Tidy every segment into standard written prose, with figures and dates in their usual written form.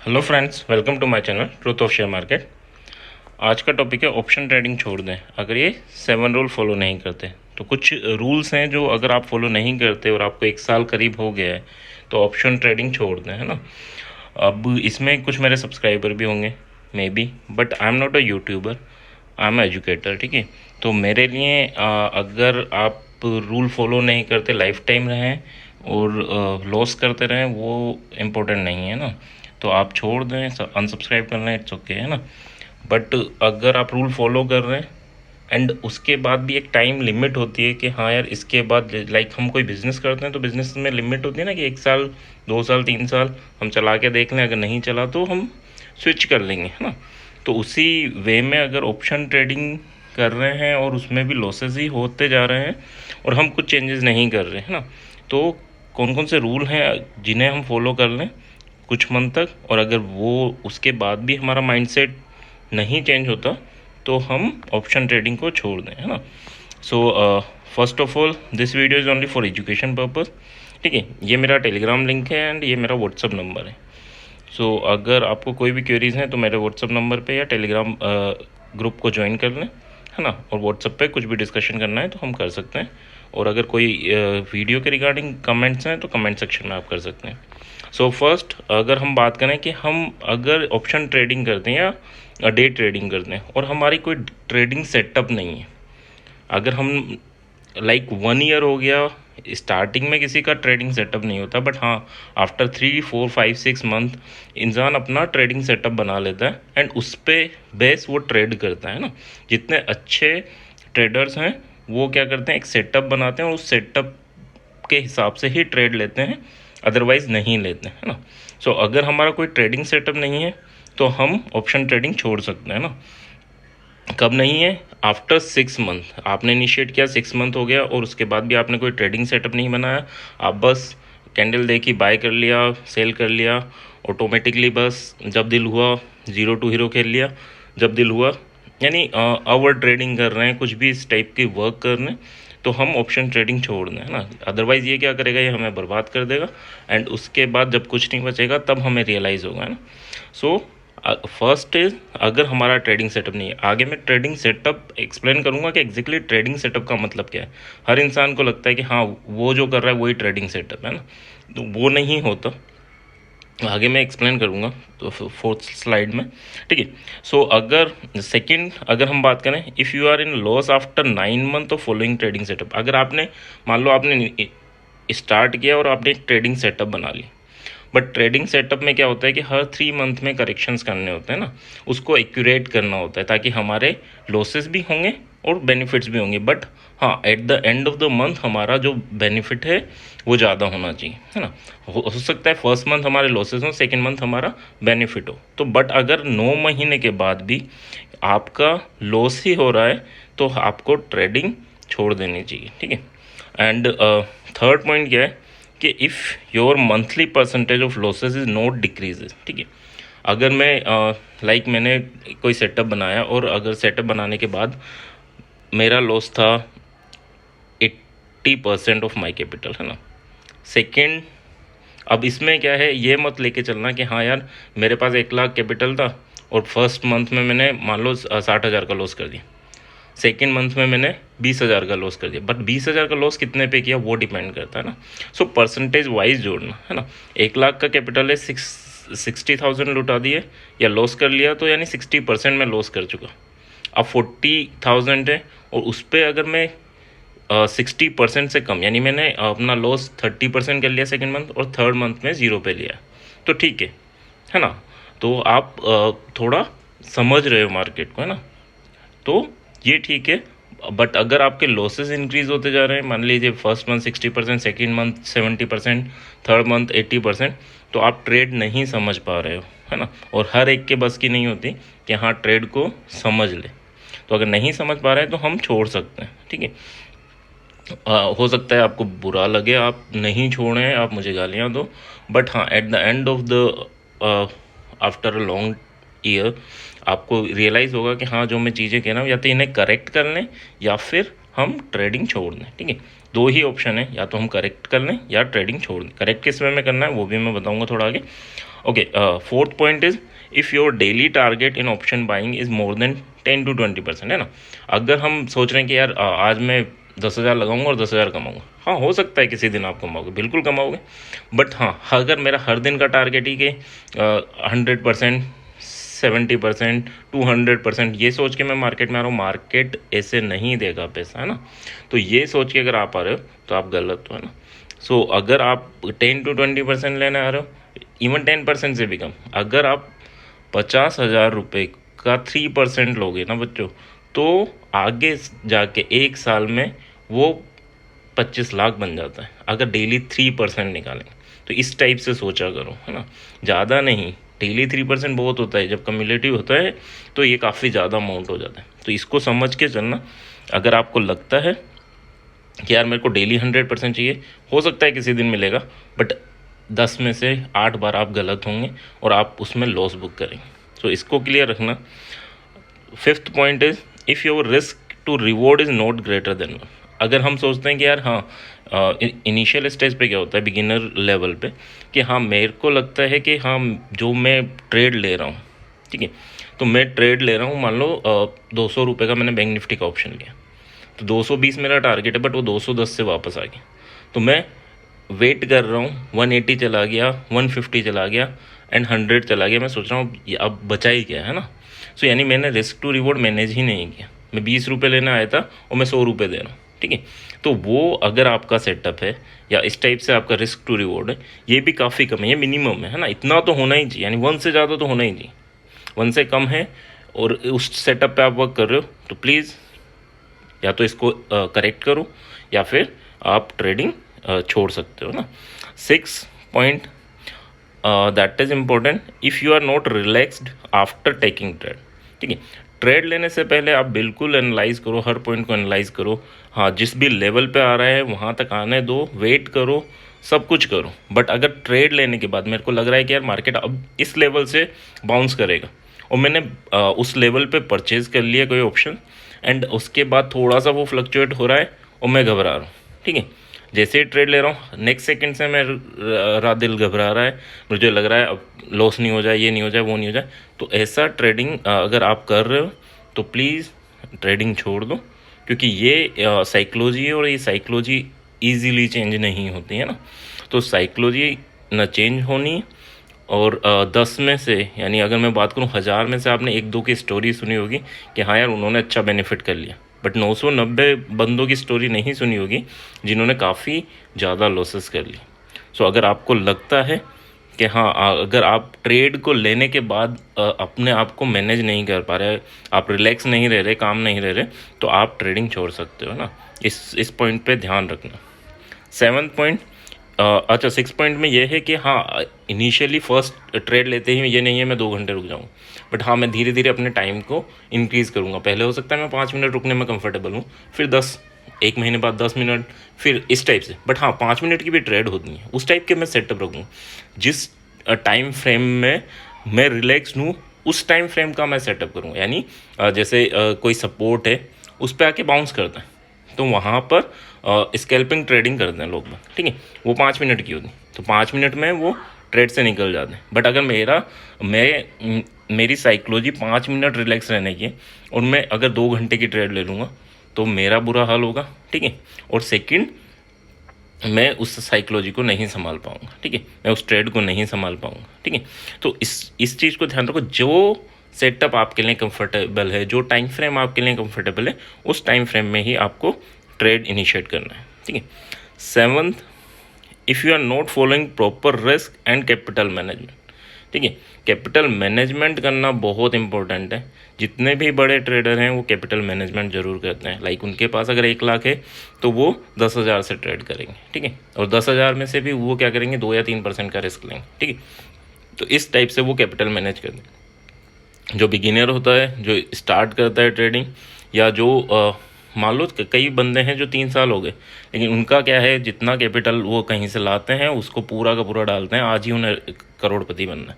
Hello friends, welcome to my channel truth of share market. आज का topic है option trading छोड़ दें अगर ये 7 रूल फॉलो नहीं करते। तो कुछ रूल्स हैं जो अगर आप फॉलो नहीं करते और आपको 1 साल करीब हो गया है तो ऑप्शन ट्रेडिंग छोड़ दें, है ना। अब इसमें कुछ मेरे सब्सक्राइबर भी होंगे may be, but I am not a YouTuber, I am educator, ठीक है। तो मेरे लिए अगर आप रूल फॉलो नहीं करते लाइफ टाइम रहें और लॉस करते रहें वो इम्पोर्टेंट नहीं है ना। तो आप छोड़ दें, अनसब्सक्राइब कर लें, इट्स ओके, है ना। बट अगर आप रूल फॉलो कर रहे हैं एंड उसके बाद भी एक टाइम लिमिट होती है कि हाँ यार इसके बाद, लाइक हम कोई बिज़नेस करते हैं तो बिज़नेस में लिमिट होती है ना कि 1 साल 2 साल 3 साल हम चला के देख लें, अगर नहीं चला तो हम स्विच कर लेंगे, है ना। तो उसी वे में अगर ऑप्शन ट्रेडिंग कर रहे हैं और उसमें भी लॉसेस ही होते जा रहे हैं और हम कुछ चेंजेस नहीं कर रहे हैं ना, तो कौन कौन से रूल हैं जिन्हें हम फॉलो कर लें कुछ मंथ तक, और अगर वो उसके बाद भी हमारा माइंडसेट नहीं चेंज होता तो हम ऑप्शन ट्रेडिंग को छोड़ दें, है ना। So first of all this video is only for education purpose, ठीक है। ये मेरा टेलीग्राम लिंक है एंड ये मेरा व्हाट्सअप नंबर है। सो अगर आपको कोई भी क्वेरीज़ हैं तो मेरे व्हाट्सअप नंबर पे या टेलीग्राम ग्रुप को ज्वाइन कर लें, है ना। और व्हाट्सअप पे कुछ भी डिस्कशन करना है तो हम कर सकते हैं, और अगर कोई वीडियो के रिगार्डिंग कमेंट्स हैं तो कमेंट सेक्शन में आप कर सकते हैं। सो फर्स्ट अगर हम बात करें कि हम अगर ऑप्शन ट्रेडिंग करते हैं या डे ट्रेडिंग करते हैं और हमारी कोई ट्रेडिंग सेटअप नहीं है, अगर हम लाइक 1 ईयर हो गया, स्टार्टिंग में किसी का ट्रेडिंग सेटअप नहीं होता, बट हाँ आफ्टर 3 4 5 6 मंथ इंसान अपना ट्रेडिंग सेटअप बना लेता है एंड उस पर बेस वो ट्रेड करता है ना। जितने अच्छे ट्रेडर्स हैं वो क्या करते हैं, एक सेटअप बनाते हैं और उस सेटअप के हिसाब से ही ट्रेड लेते हैं, अदरवाइज़ नहीं लेते हैं, है ना। सो अगर हमारा कोई ट्रेडिंग सेटअप नहीं है तो हम ऑप्शन ट्रेडिंग छोड़ सकते हैं ना। कब नहीं है, आफ्टर 6 मंथ। आपने इनिशिएट किया, 6 मंथ हो गया और उसके बाद भी आपने कोई ट्रेडिंग सेटअप नहीं बनाया, आप बस कैंडल देखी, बाय कर लिया, सेल कर लिया ऑटोमेटिकली, बस जब दिल हुआ ज़ीरो टू हीरो खेल लिया, जब दिल हुआ, यानी आवर ट्रेडिंग कर रहे हैं, कुछ भी इस टाइप की वर्क कर रहे हैं, तो हम ऑप्शन ट्रेडिंग छोड़ दें, है ना। अदरवाइज़ ये क्या करेगा, ये हमें बर्बाद कर देगा एंड उसके बाद जब कुछ नहीं बचेगा तब हमें रियलाइज़ होगा, है ना। सो फर्स्ट इज अगर हमारा ट्रेडिंग सेटअप नहीं है, आगे मैं ट्रेडिंग सेटअप एक्सप्लेन करूंगा कि एग्जैक्टली ट्रेडिंग सेटअप का मतलब क्या है। हर इंसान को लगता है कि हाँ वो जो कर रहा है वही ट्रेडिंग सेटअप है ना, तो वो नहीं होता, आगे मैं एक्सप्लेन करूंगा तो फोर्थ स्लाइड में, ठीक है। सो अगर सेकंड अगर हम बात करें, if you are in loss after 9 month of following trading setup, अगर आपने मान लो आपने स्टार्ट किया और आपने एक ट्रेडिंग सेटअप बना लिया, बट ट्रेडिंग सेटअप में क्या होता है कि हर 3 मंथ में करेक्शंस करने होते हैं ना, उसको एक्यूरेट करना होता है ताकि हमारे लॉसेस भी होंगे और बेनिफिट्स भी होंगे, बट हाँ at the end of the month हमारा जो बेनिफिट है वो ज़्यादा होना चाहिए, है ना। हो सकता है फर्स्ट मंथ हमारे लॉसेस हो, सेकेंड मंथ हमारा बेनिफिट हो, तो बट अगर 9 महीने के बाद भी आपका लॉस ही हो रहा है तो आपको ट्रेडिंग छोड़ देनी चाहिए, ठीक है। एंड थर्ड पॉइंट क्या है कि if your monthly percentage of losses is not decreases, ठीक है। अगर मैं लाइक मैंने कोई सेटअप बनाया और अगर सेटअप बनाने के बाद मेरा लॉस था 80% ऑफ माई कैपिटल, है ना। सेकेंड, अब इसमें क्या है, ये मत लेके चलना कि हाँ यार मेरे पास 1 लाख कैपिटल था और फर्स्ट मंथ में मैंने मान लो 60,000 का लॉस कर दिया, सेकेंड मंथ में मैंने 20,000 का लॉस कर दिया, बट 20,000 का लॉस कितने पे किया वो डिपेंड करता है ना। सो परसेंटेज वाइज जोड़ना, है ना। 1 लाख का कैपिटल है, 60,000 लुटा दिए या लॉस कर लिया तो यानी 60% में लॉस कर चुका। अब 40,000 है और उस पर अगर मैं 60% से कम, यानी मैंने अपना लॉस 30% कर लिया सेकेंड मंथ और थर्ड मंथ में 0 पे लिया, तो ठीक है ना। तो आप थोड़ा समझ रहे हो मार्केट को, है ना, तो ये ठीक है। बट अगर आपके लॉसेस इंक्रीज होते जा रहे हैं, मान लीजिए first month 60%, second month 70%, third month 80%, तो आप ट्रेड नहीं समझ पा रहे हो, है ना। और हर एक के बस की नहीं होती कि हाँ ट्रेड को समझ ले, तो अगर नहीं समझ पा रहे हैं तो हम छोड़ सकते हैं, ठीक है। हो सकता है आपको बुरा लगे, आप नहीं छोड़ें, आप मुझे गालियाँ दो, बट हाँ at the end of the after a long year आपको रियलाइज़ होगा कि हाँ जो मैं चीज़ें कह रहा हूँ या तो इन्हें करेक्ट कर लें या फिर हम ट्रेडिंग छोड़ दें, ठीक है। दो ही ऑप्शन है, या तो हम करेक्ट कर लें या ट्रेडिंग छोड़ दें। करेक्ट किस वे में करना है वो भी मैं बताऊँगा थोड़ा आगे। Okay, fourth point is if your daily target in option buying is more than 10 to 20%, है ना। अगर हम सोच रहे हैं कि यार आज मैं 10,000 लगाऊंगा और 10,000 कमाऊंगा, हाँ हो सकता है किसी दिन आप कमाओगे, बिल्कुल कमाओगे, बट हाँ अगर मेरा हर दिन का टारगेट ही कि 100%, 70%, 200%, ये सोच के मैं मार्केट में आ रहा हूँ, मार्केट ऐसे नहीं देगा पैसा, है ना। तो ये सोच के अगर आप आ रहे हो तो आप गलत हो, है ना। सो अगर आप 10 to 20% लेने आ रहे हो, इवन 10% से भी कम, अगर आप 50,000 रुपये का 3% लोगे ना बच्चों, तो आगे जाके एक साल में वो 25 लाख बन जाता है, अगर डेली 3% निकालें। तो इस टाइप से सोचा करो, है ना, ज़्यादा नहीं। डेली 3% बहुत होता है, जब कम्युलेटिव होता है तो ये काफ़ी ज़्यादा अमाउंट हो जाता है। तो इसको समझ के चलना। अगर आपको लगता है कि यार मेरे को डेली 100% चाहिए, हो सकता है किसी दिन मिलेगा, बट 10 में से 8 बार आप गलत होंगे और आप उसमें लॉस बुक करेंगे। तो इसको क्लियर रखना। Fifth point is if your risk to reward is not greater than 1। अगर हम सोचते हैं कि यार हाँ इनिशियल स्टेज पे क्या होता है, बिगिनर लेवल पे, कि हाँ मेरे को लगता है कि हाँ जो मैं ट्रेड ले रहा हूँ, ठीक है, तो मैं ट्रेड ले रहा हूँ, मान लो 200 रुपये का मैंने बैंक निफ्टी का ऑप्शन लिया, तो 220 मेरा टारगेट है, बट वो 210 से वापस आ गया, तो मैं वेट कर रहा हूँ, 180 चला गया, 150 चला गया एंड 100 चला गया, मैं सोच रहा हूँ ये अब बचा ही क्या, है ना। सो यानी मैंने रिस्क टू रिवॉर्ड मैनेज ही नहीं किया। मैं 20 रुपये लेने आया था और मैं 100 रुपये दे रहा हूँ, ठीक है। तो वो अगर आपका सेटअप है या इस टाइप से आपका रिस्क टू रिवॉर्ड है, ये भी काफ़ी कम है, ये मिनिमम है ना। इतना तो होना ही चाहिए, यानी 1 से ज़्यादा तो होना ही चाहिए। 1 से कम है और उस सेटअप पे आप वर्क कर रहे हो, तो प्लीज़ या तो इसको करेक्ट करो या फिर आप ट्रेडिंग छोड़ सकते हो ना। 6 point that is important, if you are not relaxed after taking trade, ठीक है। ट्रेड लेने से पहले आप बिल्कुल एनालाइज करो, हर पॉइंट को एनालाइज करो। हाँ जिस भी लेवल पे आ रहा है वहाँ तक आने दो, वेट करो, सब कुछ करो, बट अगर ट्रेड लेने के बाद मेरे को लग रहा है कि यार मार्केट अब इस लेवल से बाउंस करेगा और मैंने उस लेवल पे परचेज कर लिया कोई ऑप्शन एंड उसके बाद थोड़ा सा वो फ्लक्चुएट हो रहा है और मैं घबरा रहा हूँ, ठीक है। जैसे ही ट्रेड ले रहा हूँ नेक्स्ट सेकंड से मैं रात दिल घबरा रहा है, मुझे लग रहा है अब लॉस नहीं हो जाए, ये नहीं हो जाए, वो नहीं हो जाए। तो ऐसा ट्रेडिंग अगर आप कर रहे हो तो प्लीज़ ट्रेडिंग छोड़ दो, क्योंकि ये साइकोलॉजी है और ये साइकोलॉजी ईजीली चेंज नहीं होती है ना। तो साइकोलॉजी न चेंज होनी, और 10 में से, यानी अगर मैं बात करूँ 1000 में से आपने 1-2 की स्टोरी सुनी होगी कि हाँ यार उन्होंने अच्छा बेनिफिट कर लिया, बट 990 बंदों की स्टोरी नहीं सुनी होगी जिन्होंने काफ़ी ज़्यादा लॉसेस कर ली। सो अगर आपको लगता है कि हाँ अगर आप ट्रेड को लेने के बाद अपने आप को मैनेज नहीं कर पा रहे, आप रिलैक्स नहीं रह रहे, काम नहीं रह रहे, तो आप ट्रेडिंग छोड़ सकते हो ना। इस पॉइंट पे ध्यान रखना। 7th पॉइंट, अच्छा 6 पॉइंट में ये है कि हाँ इनिशियली फर्स्ट ट्रेड लेते ही ये नहीं है मैं 2 घंटे रुक जाऊँ, बट हाँ मैं धीरे धीरे अपने टाइम को इंक्रीज़ करूँगा। पहले हो सकता है मैं 5 मिनट रुकने में कंफर्टेबल हूँ, फिर 10, एक महीने बाद 10 मिनट, फिर इस टाइप से, बट हाँ 5 मिनट की भी ट्रेड होती है, उस टाइप के मैं सेटअप रखूँ। जिस टाइम फ्रेम में मैं रिलैक्स हूँ उस टाइम फ्रेम का मैं सेटअप करूँ, यानी जैसे कोई सपोर्ट है उस पर आके बाउंस करता है तो वहाँ पर स्कैल्पिंग ट्रेडिंग करते हैं लोग, ठीक है। वो 5 मिनट की होती, तो 5 मिनट में वो ट्रेड से निकल जाते हैं। बट अगर मेरी साइकोलॉजी 5 मिनट रिलैक्स रहने की है और मैं अगर 2 घंटे की ट्रेड ले लूँगा तो मेरा बुरा हाल होगा, ठीक है। और सेकंड, मैं उस साइकोलॉजी को नहीं संभाल पाऊँगा, ठीक है, मैं उस ट्रेड को नहीं संभाल पाऊँगा, ठीक है। तो इस चीज़ को ध्यान रखो, जो सेटअप आपके लिए कंफर्टेबल है, जो टाइम फ्रेम आपके लिए कंफर्टेबल है, उस टाइम फ्रेम में ही आपको ट्रेड इनिशिएट करना है, ठीक है। 7th, if you are not following proper risk and capital management, ठीक है। कैपिटल मैनेजमेंट करना बहुत इंपॉर्टेंट है। जितने भी बड़े ट्रेडर हैं वो कैपिटल मैनेजमेंट जरूर करते हैं। लाइक उनके पास अगर 1 लाख है तो वो 10,000 से ट्रेड करेंगे, ठीक है, और 10,000 में से भी वो क्या करेंगे, 2 या 3% का रिस्क लेंगे, ठीक है। तो इस टाइप से वो कैपिटल मैनेज करते हैं। जो बिगिनर होता है, जो स्टार्ट करता है ट्रेडिंग, या जो मान लो कई बंदे हैं जो 3 साल हो गए, लेकिन उनका क्या है, जितना कैपिटल वो कहीं से लाते हैं उसको पूरा का पूरा डालते हैं, आज ही उन्हें करोड़पति बनना है।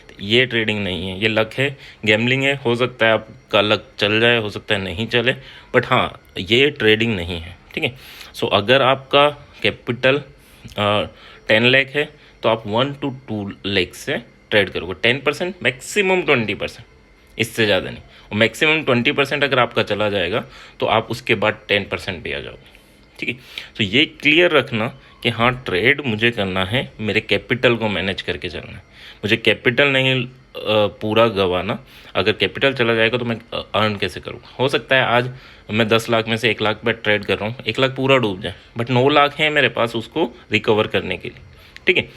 तो ये ट्रेडिंग नहीं है, ये लक है, गैम्बलिंग है। हो सकता है आपका लक चल जाए, हो सकता है नहीं चले, बट हाँ ये ट्रेडिंग नहीं है, ठीक है। सो अगर आपका कैपिटल 10 लाख है तो आप 1 to 2 लाख से ट्रेड करोगे। 10%, मैक्सिमम 20%, इससे ज़्यादा नहीं। और मैक्सिमम 20% अगर आपका चला जाएगा तो आप उसके बाद 10% पे आ जाओगे। ठीक है, तो ये क्लियर रखना कि हाँ ट्रेड मुझे करना है, मेरे कैपिटल को मैनेज करके चलना है, मुझे कैपिटल नहीं पूरा गंवाना। अगर कैपिटल चला जाएगा तो मैं अर्न कैसे करूँगा। हो सकता है आज मैं 10 लाख में से 1 लाख पे ट्रेड कर रहा हूँ, 1 लाख पूरा डूब जाए, बट 9 लाख है मेरे पास उसको रिकवर करने के लिए। ठीक है,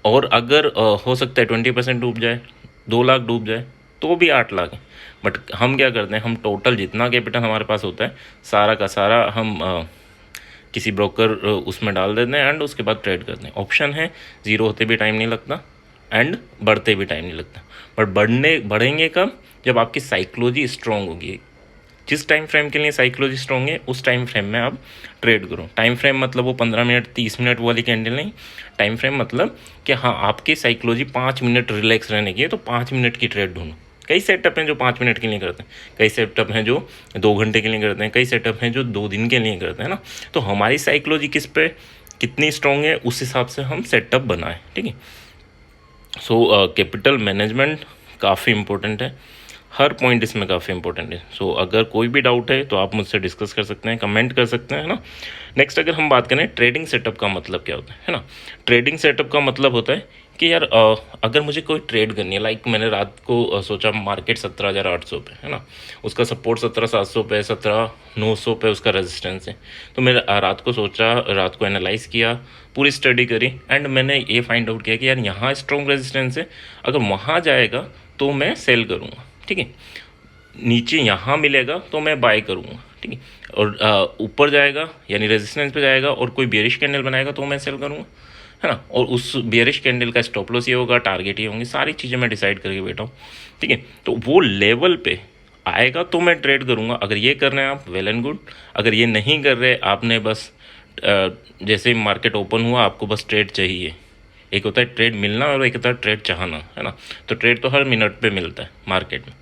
और अगर हो सकता है 20% डूब जाए, 2 लाख डूब जाए, तो भी 8 लाख है। बट हम क्या करते हैं, हम टोटल जितना कैपिटल हमारे पास होता है सारा का सारा हम किसी ब्रोकर उसमें डाल देते हैं एंड उसके बाद ट्रेड करते हैं। ऑप्शन है, ज़ीरो होते भी टाइम नहीं लगता एंड बढ़ते भी टाइम नहीं लगता। बट बढ़ेंगे कब, जब आपकी साइकोलॉजी स्ट्रॉन्ग होगी। जिस टाइम फ्रेम के लिए साइकोलॉजी स्ट्रॉन्ग है उस टाइम फ्रेम में आप ट्रेड करो। टाइम फ्रेम मतलब वो 15 मिनट 30 मिनट वाली कैंडल नहीं। टाइम फ्रेम मतलब कि हाँ आपकी साइकोलॉजी 5 मिनट रिलैक्स रहने की है तो 5 मिनट की ट्रेड ढूंढो। कई सेटअप हैं जो 5 मिनट के लिए करते हैं, कई सेटअप हैं जो 2 घंटे के लिए करते हैं, कई सेटअप हैं जो 2 दिन के लिए करते हैं ना। तो हमारी साइकोलॉजी किस पे कितनी स्ट्रॉन्ग है उस हिसाब से हम सेटअप बनाएं। ठीक है, सो कैपिटल मैनेजमेंट काफ़ी इंपॉर्टेंट है, हर पॉइंट इसमें काफ़ी इंपॉर्टेंट है। सो अगर कोई भी डाउट है तो आप मुझसे डिस्कस कर सकते हैं, कमेंट कर सकते हैं, है ना। नेक्स्ट अगर हम बात करें ट्रेडिंग सेटअप का मतलब क्या होता है ना। ट्रेडिंग सेटअप का मतलब होता है कि यार अगर मुझे कोई ट्रेड करनी है, लाइक मैंने रात को सोचा मार्केट 17,800 पे है ना, उसका सपोर्ट 17,700 पे, 17,900 पे उसका रेजिस्टेंस है। तो मैंने रात को सोचा, रात को एनालाइज किया, पूरी स्टडी करी एंड मैंने ये फाइंड आउट किया कि यार यहाँ स्ट्रॉन्ग रेजिस्टेंस है, अगर वहाँ जाएगा तो मैं सेल करूँगा। ठीक है, नीचे यहाँ मिलेगा तो मैं बाय करूँगा। ठीक है, और ऊपर जाएगा यानी रेजिस्टेंस पे जाएगा और कोई बेरिश कैंडल बनाएगा तो मैं सेल करूँगा, है ना। और उस बेरिश कैंडल का स्टॉप लॉस ये होगा, टारगेट ये होंगे, सारी चीज़ें मैं डिसाइड करके बैठा हूँ। ठीक है, तो वो लेवल पे आएगा तो मैं ट्रेड करूँगा। अगर ये कर रहे हैं आप, वेल एंड गुड। अगर ये नहीं कर रहे, आपने बस जैसे मार्केट ओपन हुआ आपको बस ट्रेड चाहिए, एक होता है ट्रेड मिलना और एक होता है ट्रेड चाहना, है ना। तो ट्रेड तो हर मिनट पे मिलता है मार्केट में,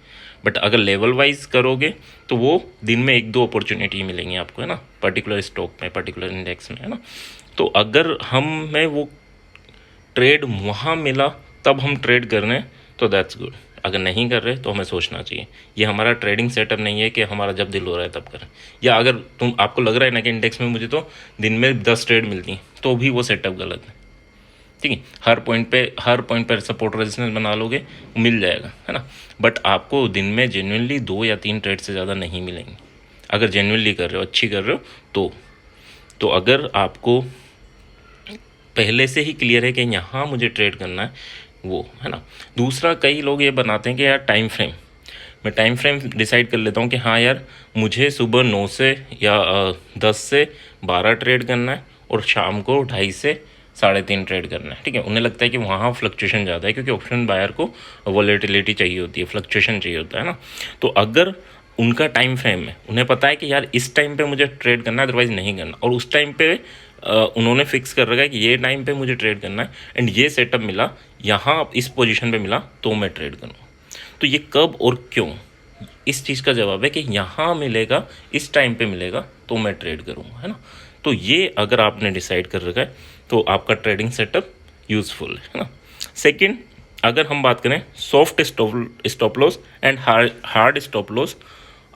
बट अगर लेवल वाइज करोगे तो वो दिन में 1-2 अपॉर्चुनिटी मिलेंगी आपको, है ना, पर्टिकुलर स्टॉक में, पर्टिकुलर इंडेक्स में, है ना। तो अगर हमें वो ट्रेड वहाँ मिला तब हम ट्रेड कर रहे हैं तो दैट्स गुड। अगर नहीं कर रहे तो हमें सोचना चाहिए ये हमारा ट्रेडिंग सेटअप नहीं है कि हमारा जब दिल हो रहा है तब करें। या अगर आपको लग रहा है ना कि इंडेक्स में मुझे तो दिन में 10 ट्रेड मिलती हैं, तो भी वो सेटअप गलत है। ठीक है, हर पॉइंट पे सपोर्ट रेजिस्टेंस बना लोगे, मिल जाएगा, है ना। बट आपको दिन में जेन्युइनली 2 या 3 ट्रेड से ज़्यादा नहीं मिलेंगे अगर जेन्युइनली कर रहे हो, अच्छी कर रहे हो तो अगर आपको पहले से ही क्लियर है कि यहाँ मुझे ट्रेड करना है, वो, है ना। दूसरा, कई लोग ये बनाते हैं कि यार टाइम फ्रेम, मैं टाइम फ्रेम डिसाइड कर लेता हूँ कि हाँ यार मुझे सुबह 9 से या 10 से 12 ट्रेड करना है और शाम को 2:30 से 3:30 ट्रेड करना है। ठीक है, उन्हें लगता है कि वहाँ फ्लक्चुएशन ज़्यादा है क्योंकि ऑप्शन बायर को वॉलेटिलिटी चाहिए होती है, फ्लक्चुएशन चाहिए होता है ना। तो अगर उनका टाइम फ्रेम है, उन्हें पता है कि यार इस टाइम पे मुझे ट्रेड करना है, अदरवाइज नहीं करना, और उस टाइम पे उन्होंने फिक्स कर रखा है कि ये टाइम पे मुझे ट्रेड करना है एंड ये सेटअप मिला, यहाँ इस पोजीशन पे मिला तो मैं ट्रेड करूँगा। तो ये कब और क्यों, इस चीज़ का जवाब है कि यहाँ मिलेगा, इस टाइम पे मिलेगा तो मैं ट्रेड करूँगा, है ना। तो ये अगर आपने डिसाइड कर रखा है तो आपका ट्रेडिंग सेटअप यूज़फुल है ना। सेकंड, अगर हम बात करें soft stop loss and hard stop loss,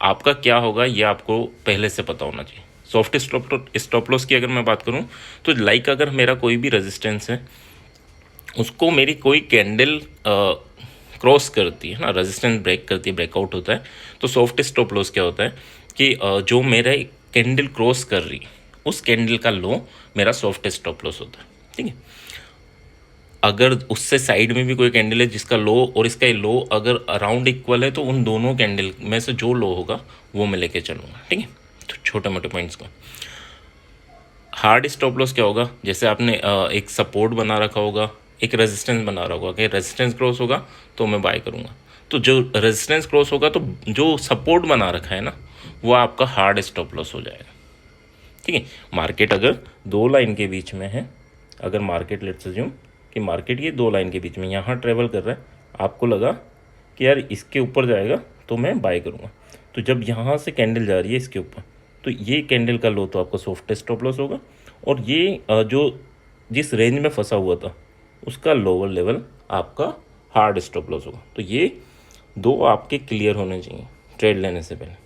आपका क्या होगा ये आपको पहले से पता होना चाहिए। सॉफ्ट स्टॉप लॉस की अगर मैं बात करूं तो लाइक अगर मेरा कोई भी रेजिस्टेंस है उसको मेरी कोई कैंडल क्रॉस करती है ना, रेजिस्टेंस ब्रेक करती है, ब्रेकआउट होता है, तो सॉफ्ट स्टॉप लॉस क्या होता है कि जो मेरा कैंडल क्रॉस कर रही उस कैंडल का लो मेरा सॉफ्ट स्टॉप लॉस होता है। ठीक है, अगर उससे साइड में भी कोई कैंडल है जिसका लो और इसका लो अगर अराउंड इक्वल है तो उन दोनों कैंडल में से जो लो होगा वो मैं लेके चलूँगा। ठीक है, तो छोटे मोटे पॉइंट्स को। हार्ड स्टॉप लॉस क्या होगा, जैसे आपने एक सपोर्ट बना रखा होगा, एक रेजिस्टेंस बना रखा होगा कि रेजिस्टेंस क्रॉस होगा तो मैं बाय करूँगा, तो जो रेजिस्टेंस क्रॉस होगा तो जो सपोर्ट बना रखा है ना वो आपका हार्ड स्टॉप लॉस हो जाएगा। ठीक है, मार्केट अगर 2 लाइन के बीच में है, अगर मार्केट लेट्स अज्यूम कि मार्केट ये 2 लाइन के बीच में यहाँ ट्रेवल कर रहा है, आपको लगा कि यार इसके ऊपर जाएगा तो मैं बाय करूँगा, तो जब यहाँ से कैंडल जा रही है इसके ऊपर तो ये कैंडल का लो तो आपका सॉफ्ट स्टॉप लॉस होगा, और ये जो जिस रेंज में फंसा हुआ था उसका लोअर लेवल आपका हार्ड स्टॉप लॉस होगा। तो ये दो आपके क्लियर होने चाहिए ट्रेड लेने से पहले।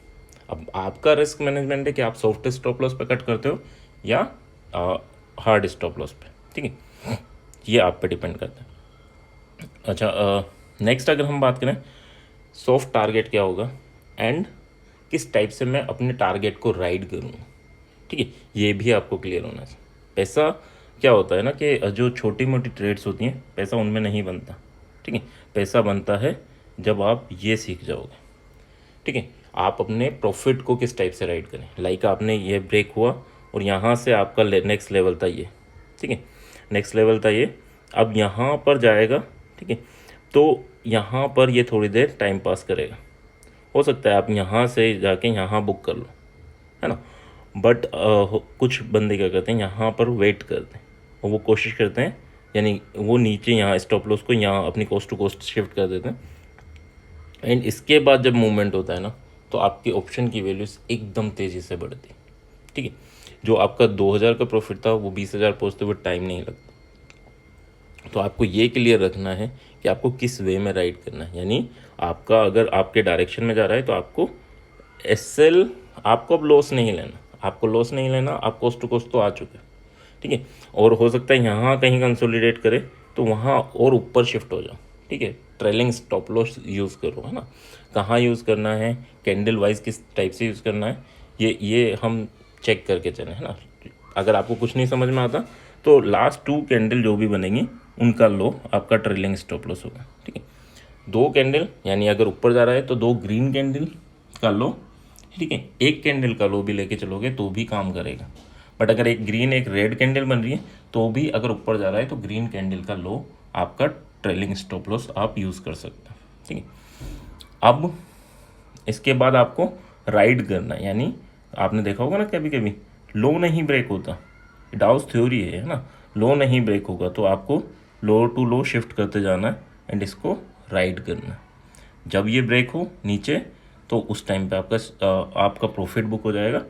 अब आपका रिस्क मैनेजमेंट है कि आप सॉफ्ट स्टॉप लॉस पे कट करते हो या हार्ड स्टॉप लॉस पे, ठीक है, ये आप पे डिपेंड करता है। अच्छा, नेक्स्ट अगर हम बात करें सॉफ्ट टारगेट क्या होगा एंड किस टाइप से मैं अपने टारगेट को राइड करूँगा, ठीक है, ये भी आपको क्लियर होना चाहिए। पैसा क्या होता है ना कि जो छोटी मोटी ट्रेड्स होती हैं पैसा उनमें नहीं बनता, ठीक है, पैसा बनता है जब आप ये सीख जाओगे, ठीक है, आप अपने प्रॉफिट को किस टाइप से राइड करें। लाइक आपने ये ब्रेक हुआ और यहाँ से आपका नेक्स्ट लेवल था ये, ठीक है, नेक्स्ट लेवल था ये, अब यहाँ पर जाएगा, ठीक है, तो यहाँ पर ये थोड़ी देर टाइम पास करेगा, हो सकता है आप यहाँ से जाके यहाँ बुक कर लो, है ना, बट कुछ बंदे क्या करते हैं यहाँ पर वेट करते हैं और वो कोशिश करते हैं, यानी वो नीचे यहाँ स्टॉप लॉस को यहाँ अपनी कोस्ट टू कोस्ट शिफ्ट कर देते हैं एंड इसके बाद जब मूवमेंट होता है ना तो आपकी ऑप्शन की वैल्यूज एकदम तेज़ी से बढ़ती है, ठीक है, जो आपका 2000 का प्रॉफिट था वो 20,000 पहुँचते हुए टाइम नहीं लगता। तो आपको ये क्लियर रखना है कि आपको किस वे में राइड करना है, यानी आपका अगर आपके डायरेक्शन में जा रहा है तो आपको एसएल, आपको अब लॉस नहीं लेना, आपको लॉस नहीं लेना, आप कोस्ट टू कोस्ट तो आ चुके हैं, ठीक है, और हो सकता है यहाँ कहीं कंसोलिडेट करे तो वहाँ और ऊपर शिफ्ट हो जाओ, ठीक है, ट्रेलिंग स्टॉप लॉस यूज़ करो, है ना, कहाँ यूज़ करना है, कैंडल वाइज किस टाइप से यूज़ करना है, ये हम चेक करके चलें, है ना। अगर आपको कुछ नहीं समझ में आता तो लास्ट 2 कैंडल जो भी बनेंगी उनका लो आपका ट्रेलिंग स्टॉप लॉस होगा, ठीक है, 2 कैंडल यानी अगर ऊपर जा रहा है तो 2 ग्रीन कैंडल का लो, ठीक है, 1 कैंडल का लो भी लेके चलोगे तो भी काम करेगा, बट अगर एक ग्रीन एक रेड कैंडल बन रही है तो भी अगर ऊपर जा रहा है तो ग्रीन कैंडल का लो आपका ट्रेलिंग स्टॉप लॉस आप यूज़ कर सकते हैं, ठीक है। अब इसके बाद आपको राइड करना है, यानी आपने देखा होगा ना कभी कभी लो नहीं ब्रेक होता, डाउस थ्योरी है ना, लो नहीं ब्रेक होगा तो आपको लो टू लो शिफ्ट करते जाना है एंड इसको राइड करना है। जब ये ब्रेक हो नीचे तो उस टाइम पे आपका प्रॉफिट बुक हो जाएगा,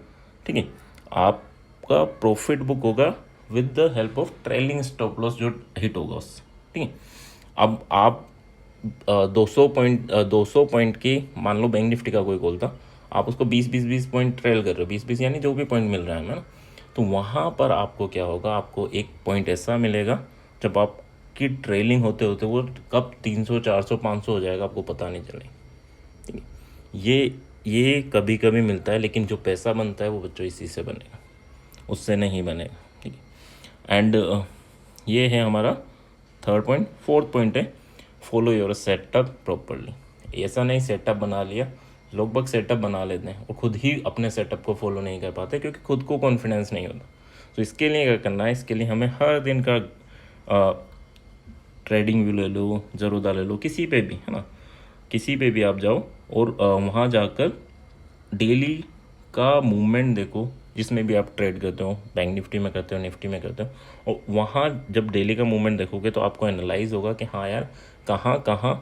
ठीक है, आपका प्रॉफिट बुक होगा with the help of trailing stop loss जो हिट होगा उससे, ठीक है। अब आप 200 पॉइंट की मान लो बैंक निफ्टी का कोई कॉल था, आप उसको 20 पॉइंट ट्रेल कर रहे हो, 20 यानी जो भी पॉइंट मिल रहा है ना, तो वहाँ पर आपको क्या होगा, आपको एक पॉइंट ऐसा मिलेगा जब आपकी ट्रेलिंग होते होते वो कब 300 400 500 हो जाएगा आपको पता नहीं चलेगा, ठीक है। ये कभी कभी मिलता है, लेकिन जो पैसा बनता है वो बच्चों इसी से बनेगा, उससे नहीं बनेगा, ठीक है। एंड ये है हमारा 3rd पॉइंट। 4th पॉइंट है फॉलो योर सेटअप प्रॉपरली। ऐसा नहीं सेटअप बना लिया, लोग बग सेटअप बना लेते हैं और खुद ही अपने सेटअप को फॉलो नहीं कर पाते क्योंकि खुद को कॉन्फिडेंस नहीं होता। तो इसके लिए क्या करना है, इसके लिए हमें हर दिन का ट्रेडिंग व्यू ले लो, ज़रूदा ले लो, किसी पे भी, है ना, किसी पे भी आप जाओ और वहाँ जाकर डेली का मूवमेंट देखो, जिसमें भी आप ट्रेड करते हो, बैंक निफ्टी में करते हो, निफ्टी में करते हो, और वहाँ जब डेली का मूवमेंट देखोगे तो आपको एनालाइज होगा कि हाँ यार कहाँ कहाँ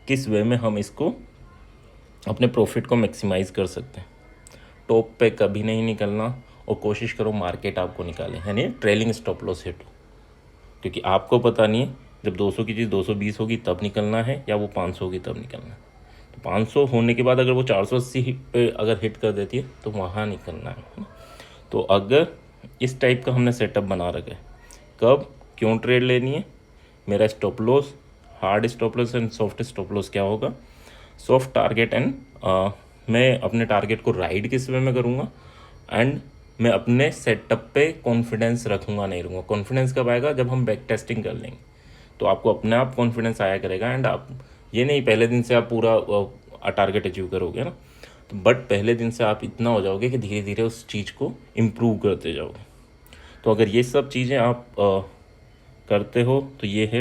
किस वे में हम इसको अपने प्रॉफिट को मैक्सिमाइज़ कर सकते हैं। टॉप पे कभी नहीं निकलना और कोशिश करो मार्केट आपको निकाले, यानी ट्रेलिंग स्टॉप लॉस हिट हो, क्योंकि आपको पता नहीं है जब 200 की चीज़ 220 होगी तब निकलना है या वो 500 होगी तब निकलना है। तो 500 होने के बाद अगर वो 480 पे अगर हिट कर देती है तो वहाँ निकलना है। तो अगर इस टाइप का हमने सेटअप बना रखा है, कब क्यों ट्रेड लेनी है, मेरा stop loss, hard stop loss and soft stop loss क्या होगा, सॉफ्ट टारगेट एंड मैं अपने टारगेट को राइड किस वे में करूँगा, एंड मैं अपने सेटअप पे कॉन्फिडेंस रखूँगा नहीं रहूँगा। कॉन्फिडेंस कब आएगा, जब हम बैक टेस्टिंग कर लेंगे तो आपको अपने आप कॉन्फिडेंस आया करेगा। एंड आप ये नहीं पहले दिन से आप पूरा टारगेट अचीव करोगे ना, तो बट पहले दिन से आप इतना हो जाओगे कि धीरे धीरे उस चीज़ को इम्प्रूव करते जाओगे। तो अगर ये सब चीज़ें आप करते हो तो ये है